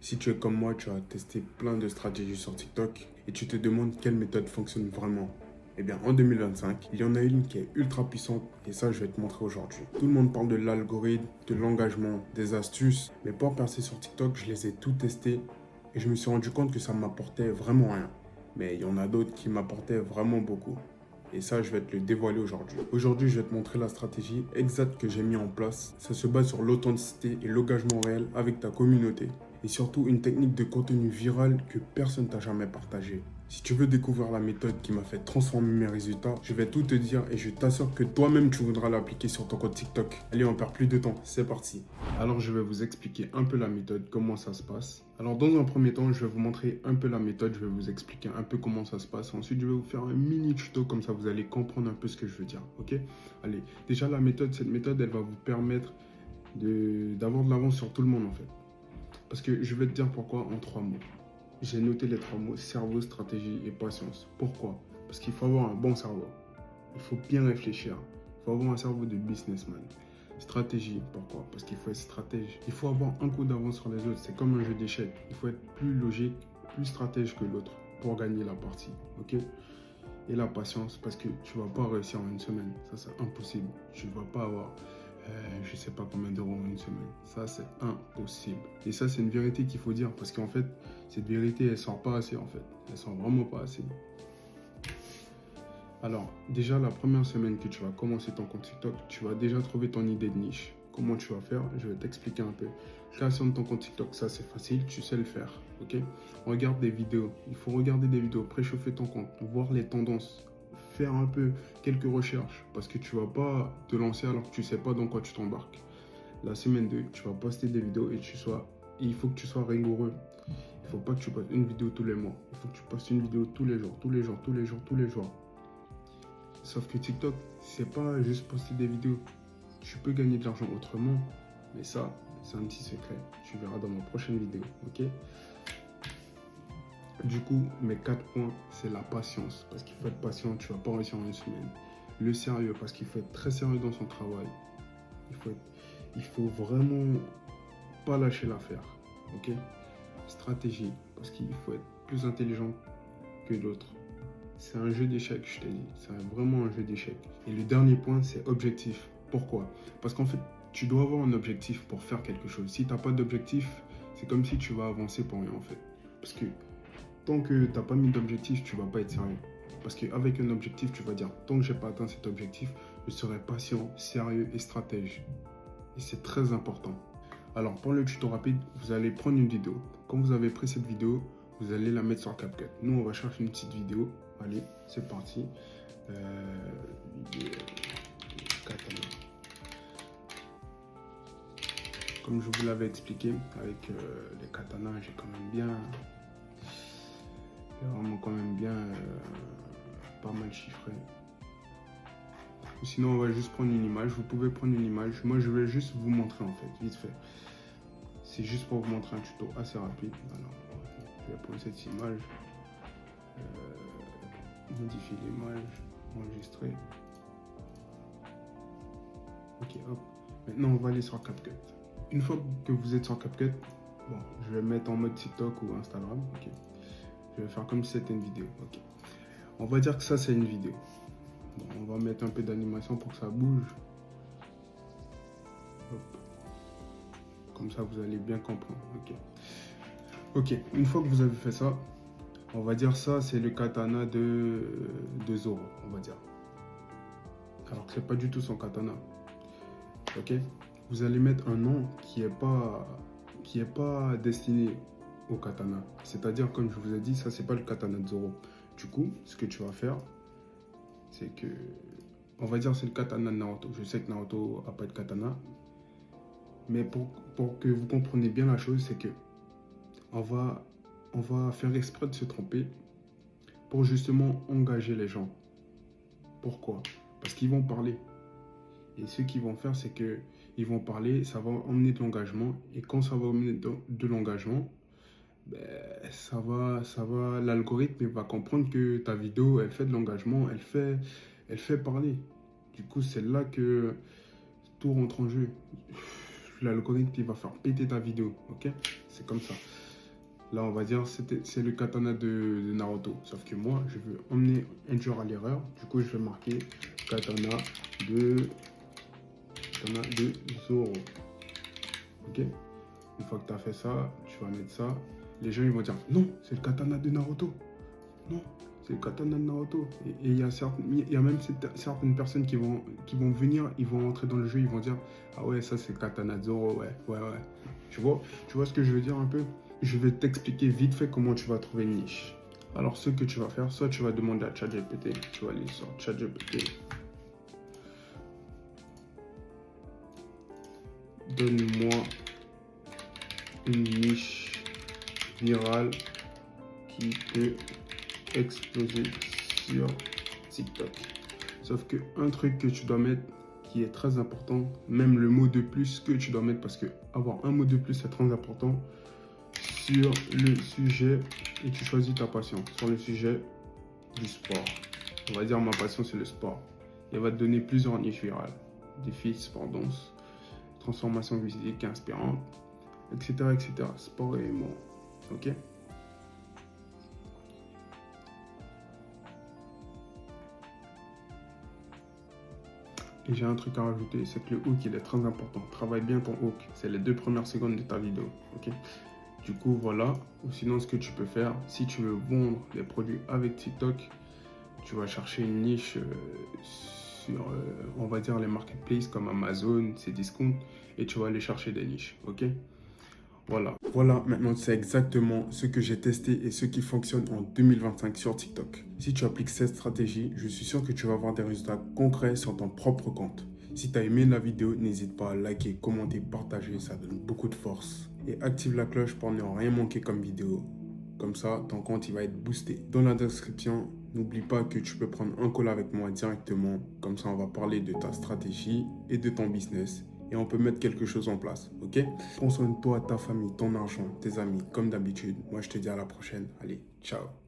Si tu es comme moi, tu as testé plein de stratégies sur TikTok et tu te demandes quelle méthode fonctionne vraiment. Eh bien, en 2025, il y en a une qui est ultra puissante et ça, je vais te montrer aujourd'hui. Tout le monde parle de l'algorithme, de l'engagement, des astuces, mais pour percer sur TikTok, je les ai tout testés et je me suis rendu compte que ça m'apportait vraiment rien. Mais il y en a d'autres qui m'apportaient vraiment beaucoup. Et ça, je vais te le dévoiler aujourd'hui. Aujourd'hui, je vais te montrer la stratégie exacte que j'ai mis en place. Ça se base sur l'authenticité et l'engagement réel avec ta communauté. Et surtout, une technique de contenu viral que personne t'a jamais partagé. Si tu veux découvrir la méthode qui m'a fait transformer mes résultats, je vais tout te dire et je t'assure que toi-même tu voudras l'appliquer sur ton compte TikTok. Allez, on perd plus de temps, c'est parti. Alors je vais vous expliquer un peu la méthode, comment ça se passe. Alors dans un premier temps, je vais vous montrer un peu la méthode, je vais vous expliquer un peu comment ça se passe. Ensuite, je vais vous faire un mini tuto, comme ça vous allez comprendre un peu ce que je veux dire, ok? Allez, déjà la méthode, cette méthode, elle va vous permettre d'avoir de l'avance sur tout le monde en fait. Parce que je vais te dire pourquoi en 3 mots. J'ai noté les 3 mots, cerveau, stratégie et patience. Pourquoi? Parce qu'il faut avoir un bon cerveau. Il faut bien réfléchir. Il faut avoir un cerveau de businessman. Stratégie, pourquoi? Parce qu'il faut être stratège. Il faut avoir un coup d'avance sur les autres. C'est comme un jeu d'échecs. Il faut être plus logique, plus stratège que l'autre pour gagner la partie. Ok? Et la patience, parce que tu ne vas pas réussir en une semaine. Ça, c'est impossible. Tu ne vas pas avoir je sais pas combien d'euros en une semaine. Ça, c'est impossible. Et ça, c'est une vérité qu'il faut dire parce qu'en fait, cette vérité, elle sort pas assez en fait. Elle sort vraiment pas assez. Alors, déjà, la première semaine que tu vas commencer ton compte TikTok, tu vas déjà trouver ton idée de niche. Comment tu vas faire? Je vais t'expliquer un peu. Création de ton compte TikTok, ça c'est facile, tu sais le faire. Ok? Regarde des vidéos. Il faut regarder des vidéos, préchauffer ton compte, voir les tendances, faire un peu quelques recherches parce que tu vas pas te lancer alors que tu sais pas dans quoi tu t'embarques. La semaine 2, tu vas poster des vidéos et il faut que tu sois rigoureux. Il faut pas que tu postes une vidéo tous les mois. Il faut que tu postes une vidéo tous les jours, tous les jours, tous les jours, tous les jours. Sauf que TikTok, c'est pas juste poster des vidéos. Tu peux gagner de l'argent autrement, mais ça, c'est un petit secret. Tu verras dans ma prochaine vidéo, ok? Du coup, mes 4 points, c'est la patience. Parce qu'il faut être patient, tu vas pas réussir en une semaine. Le sérieux, parce qu'il faut être très sérieux dans son travail. Il faut vraiment pas lâcher l'affaire, ok? Stratégie, parce qu'il faut être plus intelligent que d'autres. C'est un jeu d'échecs, je t'ai dit. C'est vraiment un jeu d'échecs. Et le dernier point, c'est objectif. Pourquoi? Parce qu'en fait, tu dois avoir un objectif pour faire quelque chose. Si tu n'as pas d'objectif, c'est comme si tu vas avancer pour rien en fait. Parce que tant que tu n'as pas mis d'objectif, tu ne vas pas être sérieux. Parce qu'avec un objectif, tu vas dire, tant que je n'ai pas atteint cet objectif, je serai patient, sérieux et stratège. Et c'est très important. Alors pour le tuto rapide, vous allez prendre une vidéo. Quand vous avez pris cette vidéo, vous allez la mettre sur CapCut. Nous, on va chercher une petite vidéo. Allez, c'est parti. Katana. Comme je vous l'avais expliqué, avec les katanas, j'ai vraiment quand même bien pas mal chiffré. Sinon, on va juste prendre une image. Vous pouvez prendre une image. Moi, je vais juste vous montrer en fait, vite fait. C'est juste pour vous montrer un tuto assez rapide. Alors, je vais prendre cette image. Modifier l'image, enregistrer. Ok, hop. Maintenant, on va aller sur CapCut. Une fois que vous êtes sur CapCut, bon, je vais mettre en mode TikTok ou Instagram. Ok. Je vais faire comme si c'était une vidéo. Ok. On va dire que ça, c'est une vidéo. Bon, on va mettre un peu d'animation pour que ça bouge. Hop. Comme ça, vous allez bien comprendre. Ok. Ok. Une fois que vous avez fait ça, on va dire ça, c'est le katana de Zoro, on va dire. Alors que c'est pas du tout son katana. Ok. Vous allez mettre un nom qui est pas destiné au katana. C'est-à-dire, comme je vous ai dit, ça c'est pas le katana de Zoro. Du coup, ce que tu vas faire, c'est que, on va dire c'est le katana de Naruto. Je sais que Naruto a pas de katana, mais pour que vous compreniez bien la chose, c'est que on va faire exprès de se tromper pour justement engager les gens. Pourquoi? Parce qu'ils vont parler. Et ce qu'ils vont faire, c'est que ils vont parler, ça va emmener de l'engagement. Et quand ça va emmener de l'engagement, ben, l'algorithme va comprendre que ta vidéo, elle fait de l'engagement, elle fait parler. Du coup, c'est là que tout rentre en jeu. L'algorithme, il va faire péter ta vidéo, ok? C'est comme ça. Là, on va dire c'est le katana de Naruto. Sauf que moi, je veux emmener un joueur à l'erreur. Du coup, je vais marquer katana de Zoro. Ok? Une fois que tu as fait ça, tu vas mettre ça. Les gens, ils vont dire non, c'est le katana de Naruto. Non, c'est le katana de Naruto. Et il y a même certaines personnes qui vont venir, ils vont entrer dans le jeu, ils vont dire ah ouais, ça c'est le katana de Zoro, ouais. Tu vois ce que je veux dire un peu? Je vais t'expliquer vite fait comment tu vas trouver une niche. Alors, ce que tu vas faire, soit tu vas demander à ChatGPT, tu vas aller sur ChatGPT. Donne-moi une niche virale qui peut exploser sur TikTok. Sauf que un truc que tu dois mettre qui est très important, même le mot de plus que tu dois mettre, parce que avoir un mot de plus c'est très important, sur le sujet, et tu choisis ta passion, sur le sujet du sport. On va dire ma passion c'est le sport. Et elle va te donner plusieurs niches virales. Défis, sport, danse, transformation physique inspirante, etc. Sport et humour. Ok? Et j'ai un truc à rajouter, c'est que le hook il est très important. Travaille bien ton hook, c'est les 2 premières secondes de ta vidéo. Ok? Du coup, voilà. Ou sinon, ce que tu peux faire, si tu veux vendre des produits avec TikTok, tu vas chercher une niche sur, on va dire, les marketplaces comme Amazon, Cdiscount, et tu vas aller chercher des niches. Ok? Voilà, maintenant tu sais exactement ce que j'ai testé et ce qui fonctionne en 2025 sur TikTok. Si tu appliques cette stratégie, je suis sûr que tu vas avoir des résultats concrets sur ton propre compte. Si tu as aimé la vidéo, n'hésite pas à liker, commenter, partager, ça donne beaucoup de force. Et active la cloche pour ne rien manquer comme vidéo. Comme ça, ton compte il va être boosté. Dans la description, n'oublie pas que tu peux prendre un call avec moi directement. Comme ça, on va parler de ta stratégie et de ton business. Et on peut mettre quelque chose en place, ok? Prends soin de toi, ta famille, ton argent, tes amis, comme d'habitude. Moi, je te dis à la prochaine. Allez, ciao!